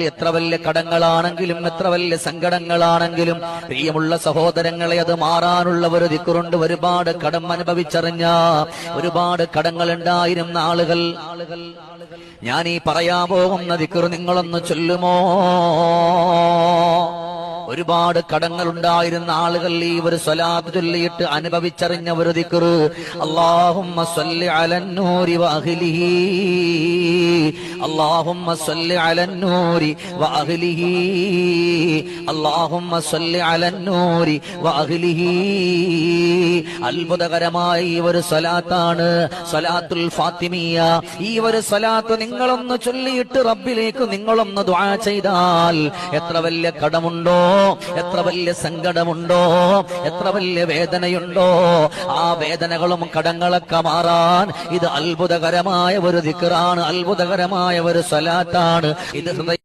എത്ര വലിയ കടങ്ങളാണെങ്കിലും എത്ര വലിയ സങ്കടങ്ങളാണെങ്കിലും പ്രിയമുള്ള സഹോദരങ്ങളെ അത് മാറാനുള്ള ഒരു ദിക്റുണ്ട്. ഒരുപാട് കടം അനുഭവിച്ചറിഞ്ഞ ഒരുപാട് കടങ്ങൾ ഉണ്ടായിരുന്ന ആളുകൾ ഞാൻ ഈ പറയാൻ പോകുന്ന ദിക്ർ നിങ്ങളൊന്ന് ചൊല്ലുമോ? ഒരുപാട് കടങ്ങൾ ഉണ്ടായിരുന്ന ആളുകൾ ഈ ഒരു സ്വലാത്ത് ചൊല്ലിയിട്ട് അനുഭവിച്ചറിഞ്ഞ ഒരു ദിക്ർ, അല്ലാഹുമ്മ സ്വല്ലി അലന്നൂരി വഅഹ്ലിഹി, അല്ലാഹുമ്മ സ്വല്ലി അലന്നൂരി വഅഹ്ലിഹി, അല്ലാഹുമ്മ സ്വല്ലി അലന്നൂരി വഅഹ്ലിഹി. അത്ഭുതകരമായ ഈ ഒരു സ്വലാത്താണ് സ്വലാത്തുൽ ഫാത്തിമിയ. ഈ ഒരു സ്വലാത്ത് നിങ്ങളൊന്ന് ചൊല്ലിയിട്ട് റബ്ബിലേക്ക് നിങ്ങളൊന്ന് ദുആ ചെയ്താൽ എത്ര വലിയ കടമുണ്ടോ, എത്ര വലിയ സങ്കടമുണ്ടോ, എത്ര വലിയ വേദനയുണ്ടോ, ആ വേദനകളും കടങ്ങളൊക്കെ മാറാൻ ഇത് അത്ഭുതകരമായ ഒരു ദിക്റാണ്, അത്ഭുതകരമായ ഒരു സ്വലാത്താണ്. ഇത്